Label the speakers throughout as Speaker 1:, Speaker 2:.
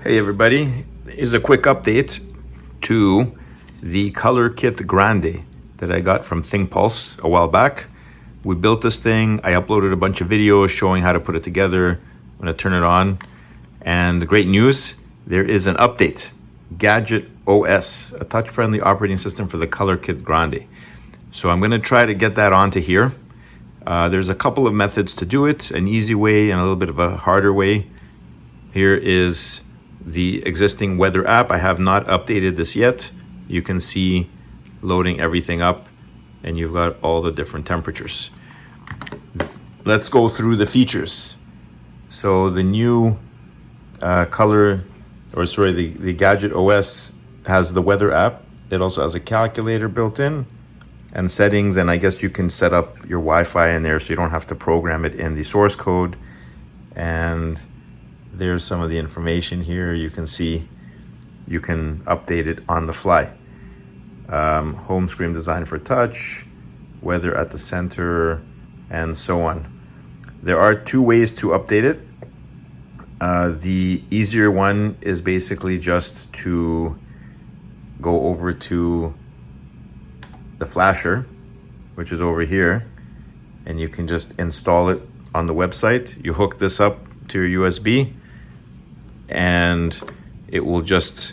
Speaker 1: Hey everybody, here's a quick update to the Color Kit Grande that I got from ThingPulse a while back. We built this thing, I uploaded a bunch of videos showing how to put it together. I'm gonna turn it on. And the great news, there is an update. Gadget OS, a touch-friendly operating system for the Color Kit Grande. So I'm gonna try to get that onto here. There's a couple of methods to do it, an easy way and a little bit of a harder way. Here is the existing weather app. I have not updated this yet. You can see loading everything up and you've got all the different temperatures. Let's go through the features. So the new the Gadget OS has the weather app. It also has a calculator built in and settings, and I guess you can set up your Wi-Fi in there so you don't have to program it in the source code. And there's some of the information here. You can see you can update it on the fly. Home screen design for touch, weather at the center, and so on. There are two ways to update it. The easier one is basically just to go over to the Flasher, which is over here, and you can just install it on the website. You hook this up to your USB and it will just,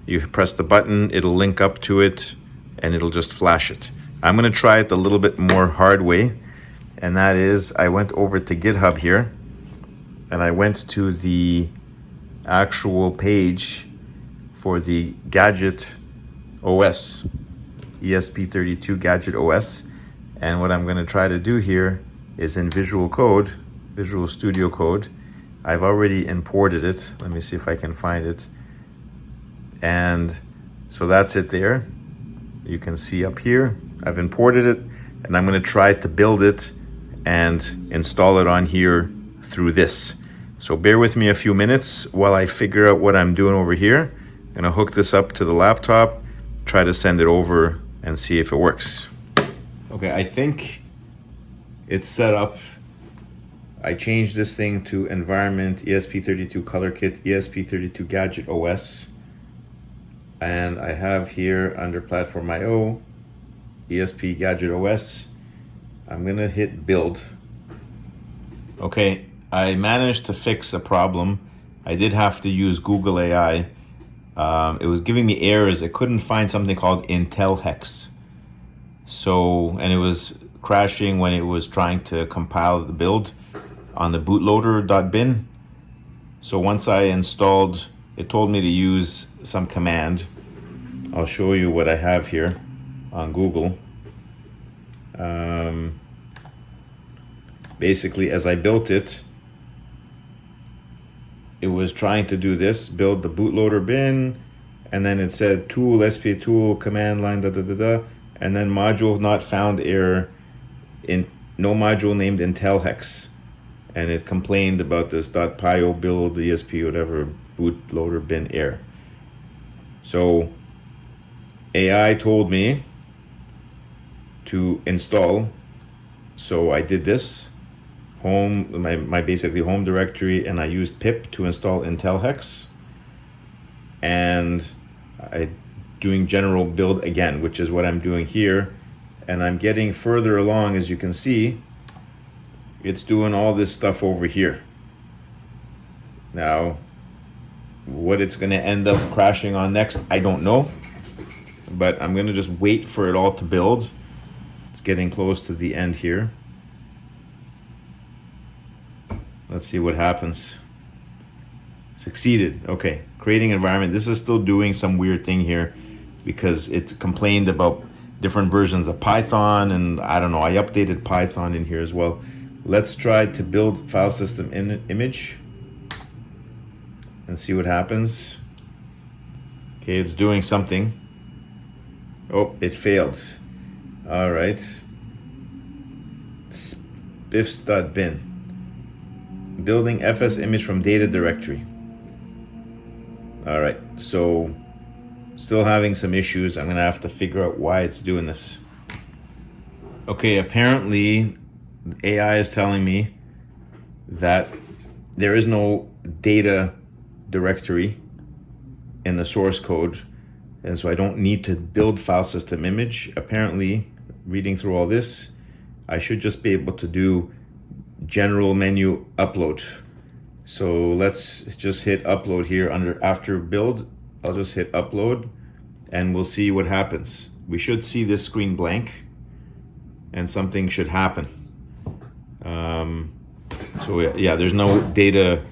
Speaker 1: you press the button, it'll link up to it and it'll just flash it. I'm gonna try it a little bit more hard way, and that is I went over to Github here and I went to the actual page for the Gadget OS, ESP32 Gadget OS. And what I'm going to try to do here is in Visual Studio Code. I've already imported it. Let me see if I can find it. And so that's it there. You can see up here, I've imported it, and I'm going to try to build it and install it on here through this. So bear with me a few minutes while I figure out what I'm doing over here. I'm going to hook this up to the laptop, try to send it over and see if it works. Okay, I think it's set up. I changed this thing to environment ESP32 Color Kit, ESP32 Gadget OS. And I have here under platform IO, ESP Gadget OS. I'm gonna hit build. Okay, I managed to fix a problem. I did have to use Google AI. It was giving me errors. It couldn't find something called IntelHex. So, and it was crashing when it was trying to compile the build on the bootloader.bin. So once I installed, it told me to use some command. I'll show you what I have here on Google. Basically, as I built it, it was trying to do this, build the bootloader bin, and then it said tool, SP tool, command line, and then module not found error, in no module named IntelHex. And it complained about this .pio build ESP whatever bootloader bin error. So AI told me to install, so I did this. Home, my basically home directory, and I used pip to install IntelHex, and I doing general build again, which is what I'm doing here, and I'm getting further along. As you can see, it's doing all this stuff over here. Now what it's going to end up crashing on next, I don't know, but I'm going to just wait for it all to build. It's getting close to the end here. Let's see what happens. Succeeded. Okay, creating environment. This is still doing some weird thing here because it complained about different versions of Python, and I don't know, I updated Python in here as well. Let's try to build file system image and see what happens. Okay, it's doing something. Oh, it failed. All right. Spiffs.bin. Building FS image from data directory. All right, so still having some issues. I'm gonna have to figure out why it's doing this. Okay, apparently AI is telling me that there is no data directory in the source code. And so I don't need to build file system image. Apparently, reading through all this, I should just be able to do general menu upload. So let's just hit upload here after build. I'll just hit upload and we'll see what happens. We should see this screen blank and something should happen. So yeah, there's no data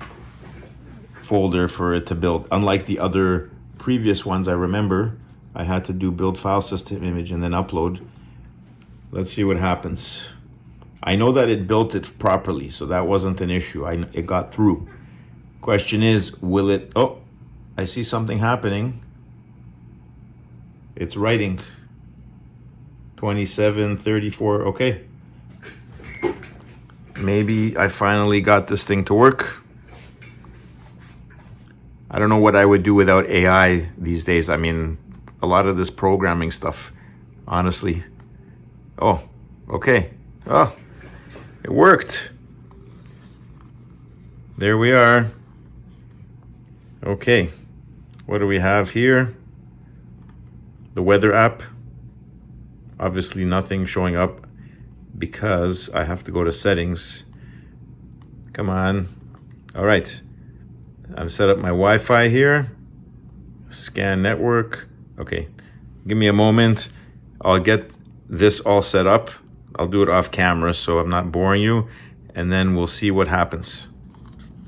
Speaker 1: folder for it to build. Unlike the other previous ones, I remember I had to do build file system image and then upload. Let's see what happens. I know that it built it properly, so that wasn't an issue. It got through. Question is, will it, oh, I see something happening. It's writing 2734, okay. Maybe I finally got this thing to work. I don't know what I would do without AI these days. I mean, a lot of this programming stuff, honestly. Oh, okay. Oh, it worked. There we are. Okay, what do we have here? The weather app. Obviously nothing showing up because I have to go to settings. Come on. All right. I've set up my Wi-Fi here. Scan network. Okay, give me a moment. I'll get this all set up. I'll do it off camera so I'm not boring you, and then we'll see what happens.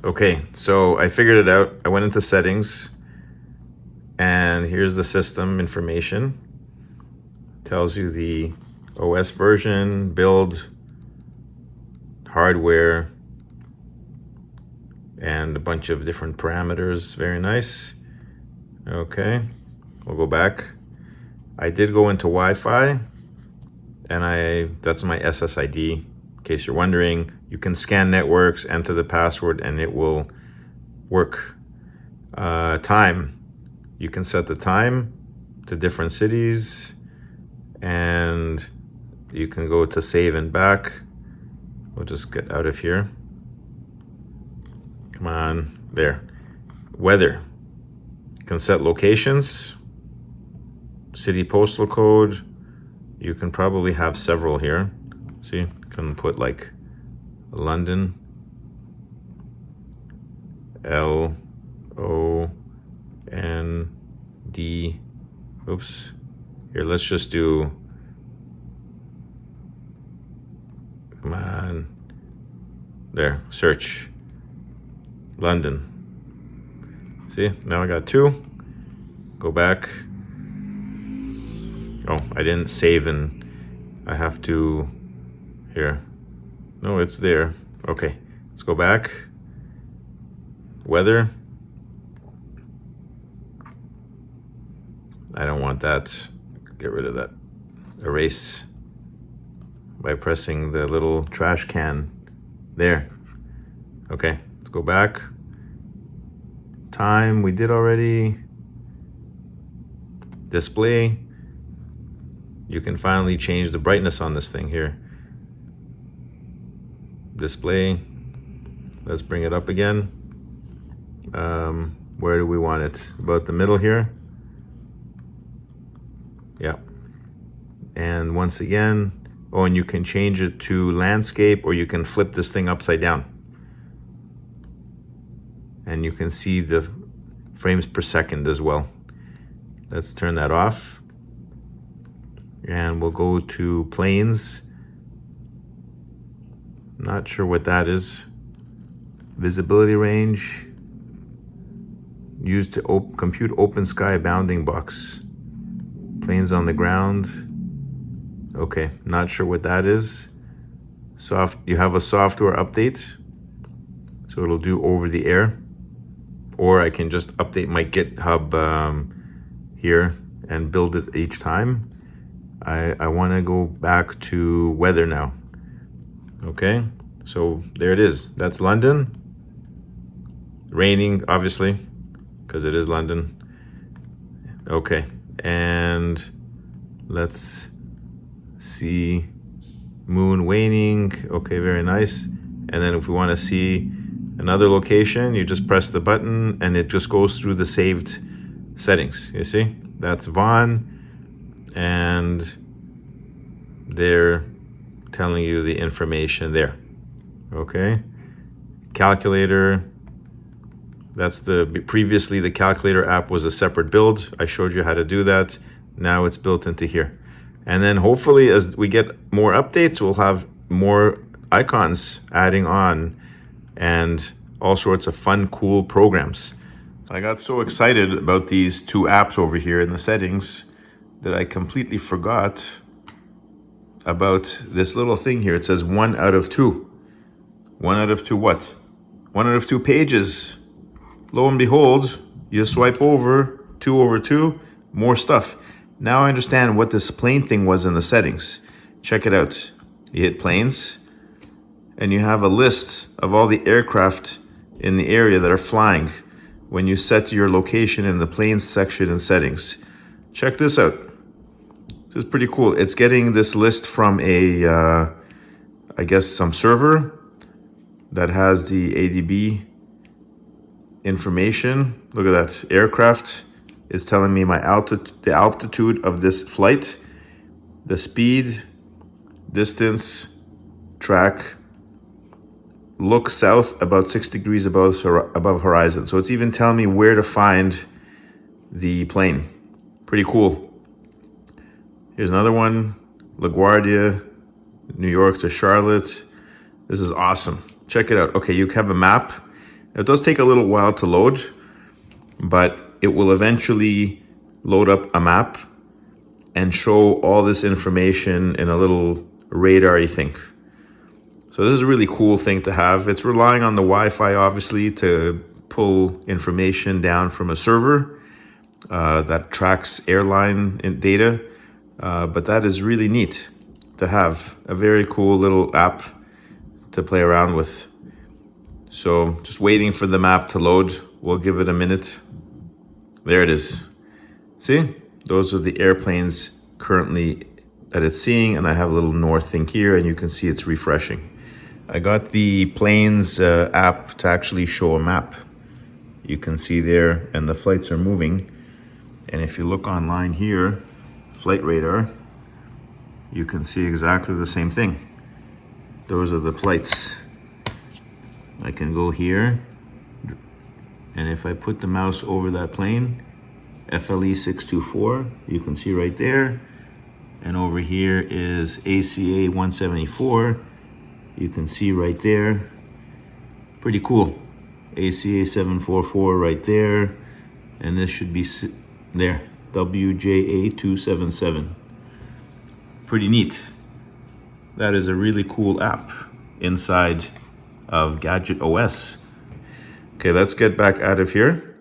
Speaker 1: Okay, so I figured it out. I went into settings, and here's the system information. Tells you the OS version, build, hardware, and a bunch of different parameters. Very nice. Okay, we'll go back. I did go into Wi-Fi, and that's my SSID. In case you're wondering, you can scan networks, enter the password, and it will work. Time. You can set the time to different cities, and you can go to save and back. We'll just get out of here. Come on, there. Weather. You can set locations, city postal code. You can probably have several here. See, you can put like London, LOND. Oops. Here, let's just do, come on. There, search. London. See, now I got two. Go back. Oh, I didn't save, and I have to, here. No, it's there. Okay, let's go back. Weather. I don't want that. Get rid of that. Erase by pressing the little trash can. There. Okay, let's go back. Time, we did already. Display. You can finally change the brightness on this thing here. Display. Let's bring it up again. Where do we want it? About the middle here. Yeah. And once again, oh, and you can change it to landscape, or you can flip this thing upside down. And you can see the frames per second as well. Let's turn that off. And we'll go to planes. Not sure what that is. Visibility range. Used to compute open sky bounding box. Planes on the ground. Okay, not sure what that is. You have a software update. So it'll do over the air. Or I can just update my GitHub here and build it each time. I want to go back to weather now. Okay, so there it is. That's London. Raining, obviously, because it is London. Okay, and let's see. Moon waning. Okay, very nice. And then if we want to see another location, you just press the button and it just goes through the saved settings. You see, that's Vaughn, and they're telling you the information there. Okay, calculator. That's previously the calculator app was a separate build. I showed you how to do that. Now it's built into here. And then hopefully as we get more updates, we'll have more icons adding on and all sorts of fun, cool programs. I got so excited about these two apps over here in the settings that I completely forgot about this little thing here. It says 1 out of 2. 1 out of 2 what? 1 out of 2 pages. Lo and behold, you swipe over, 2 over 2, more stuff. Now I understand what this plane thing was in the settings. Check it out. You hit planes, and you have a list of all the aircraft in the area that are flying when you set your location in the planes section in settings. Check this out. This is pretty cool. It's getting this list from a, I guess some server that has the ADB information. Look at that. Aircraft is telling me my the altitude of this flight, the speed, distance, track, look south about 6 degrees above horizon. So it's even telling me where to find the plane. Pretty cool. Here's another one. LaGuardia, New York to Charlotte. This is awesome. Check it out. Okay, you have a map. It does take a little while to load, but it will eventually load up a map and show all this information in a little radar-y thing. So this is a really cool thing to have. It's relying on the Wi-Fi, obviously, to pull information down from a server that tracks airline data. But that is really neat to have. A very cool little app to play around with. So just waiting for the map to load. We'll give it a minute. There it is. See, those are the airplanes currently that it's seeing, and I have a little north thing here, and you can see it's refreshing. I got the planes app to actually show a map. You can see there, and the flights are moving. And if you look online here, flight radar, you can see exactly the same thing. Those are the flights. I can go here, and if I put the mouse over that plane, FLE624, you can see right there. And over here is ACA 174. You can see right there. Pretty cool. ACA 744 right there. And this should be there, WJA 277. Pretty neat. That is a really cool app inside of Gadget OS. Okay, let's get back out of here.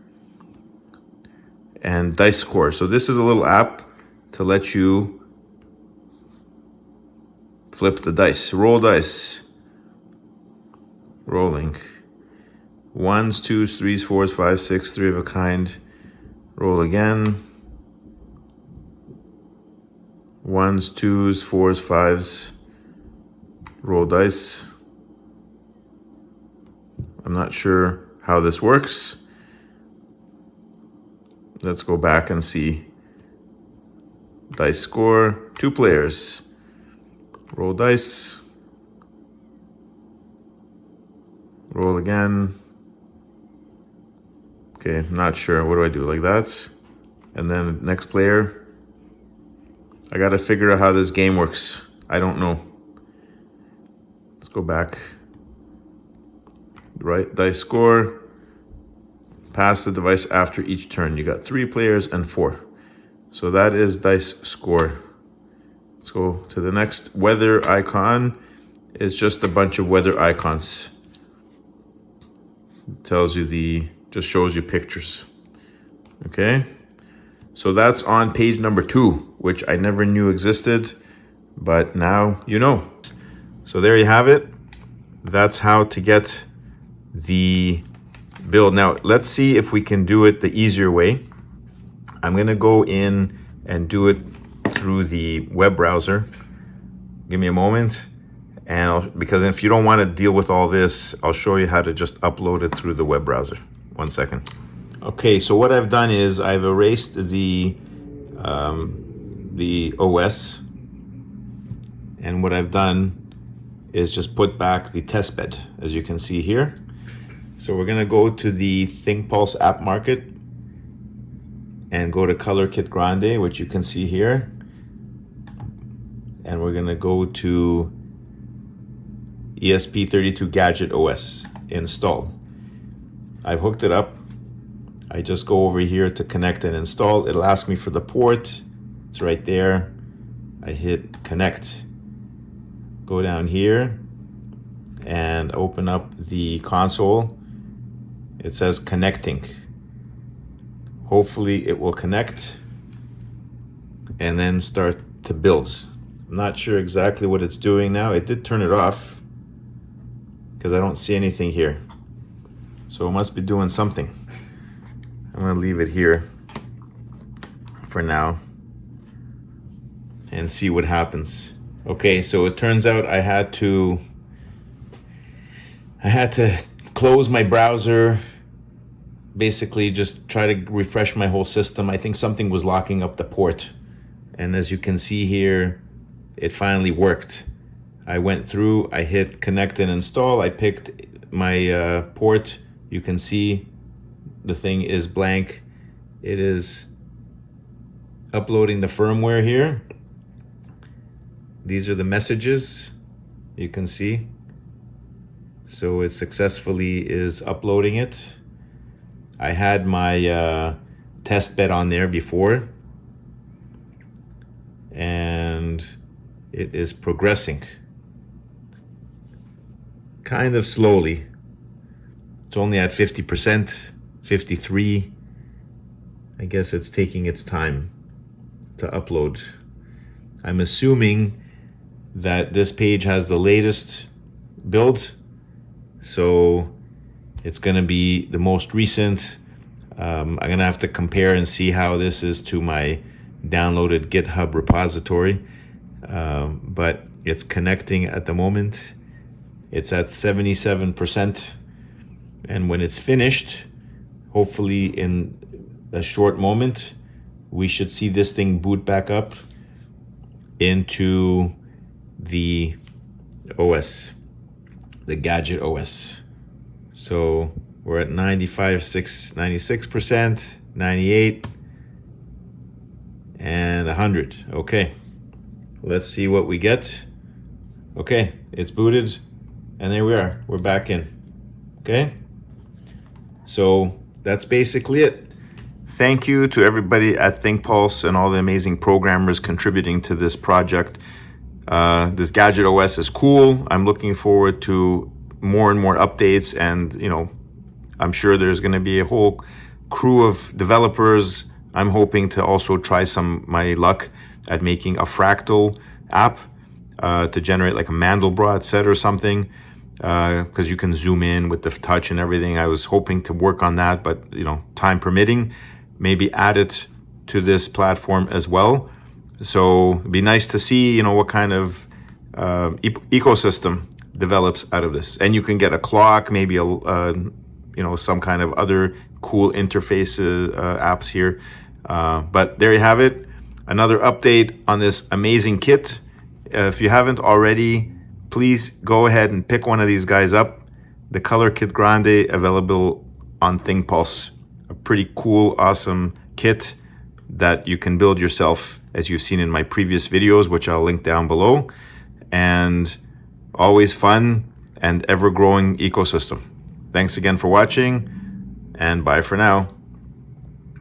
Speaker 1: And dice score. So this is a little app to let you flip the dice, roll dice. Rolling. 1s, 2s, 3s, 4s, 5s, 6, 3 of a kind. Roll again. 1s, 2s, 4s, 5s. Roll dice. I'm not sure how this works. Let's go back and see. Dice score, 2 players. Roll dice. Roll again. Okay, not sure. What do I do? Like that? And then next player. I gotta figure out how this game works. I don't know. Let's go back. Right, dice score. Pass the device after each turn. You got 3 players and 4. So that is dice score. Let's go to the next weather icon. It's just a bunch of weather icons. It tells you just shows you pictures. Okay. So that's on page number 2, which I never knew existed, but now you know. So there you have it. That's how to get the build. Now let's see if we can do it the easier way. I'm gonna go in and do it through the web browser. Give me a moment, and because if you don't want to deal with all this, I'll show you how to just upload it through the web browser. 1 second. Okay, so what I've done is I've erased the OS, and what I've done is just put back the test bed, as you can see here. So we're gonna go to the ThingPulse app market and go to Color Kit Grande, which you can see here. And we're gonna go to ESP32 Gadget OS, install. I've hooked it up. I just go over here to connect and install. It'll ask me for the port. It's right there. I hit connect. Go down here and open up the console. It says connecting. Hopefully it will connect and then start to build. I'm not sure exactly what it's doing now. It did turn it off because I don't see anything here. So it must be doing something. I'm gonna leave it here for now and see what happens. Okay, so it turns out I had to close my browser, basically just try to refresh my whole system. I think something was locking up the port. And as you can see here, it finally worked. I went through, I hit connect and install. I picked my port. You can see the thing is blank. It is uploading the firmware here. These are the messages you can see. So it successfully is uploading it. I had my test bed on there before, and it is progressing kind of slowly. It's only at 50%, 53. I guess it's taking its time to upload. I'm assuming that this page has the latest build, so it's gonna be the most recent. I'm gonna have to compare and see how this is to my downloaded GitHub repository, but it's connecting at the moment. It's at 77%, and when it's finished, hopefully in a short moment, we should see this thing boot back up into the OS, the Gadget OS. So we're at 96%, 98, and 100. Okay, let's see what we get. Okay, it's booted, and there we are. We're back in. Okay, so that's basically it. Thank you to everybody at ThingPulse and all the amazing programmers contributing to this project. This Gadget OS is cool. I'm looking forward to more and more updates, and I'm sure there's going to be a whole crew of developers. I'm hoping to also try my luck at making a fractal app to generate like a Mandelbrot set or something, because you can zoom in with the touch and everything. I was hoping to work on that, but time permitting, maybe add it to this platform as well. So it'd be nice to see what kind of ecosystem develops out of this. And you can get a clock, maybe some kind of other cool interface apps here. But there you have it, another update on this amazing kit. If you haven't already, please go ahead and pick one of these guys up. The Color Kit Grande, available on ThingPulse. A pretty cool, awesome kit that you can build yourself, as you've seen in my previous videos, which I'll link down below. And always fun and ever-growing ecosystem. Thanks again for watching, and bye for now.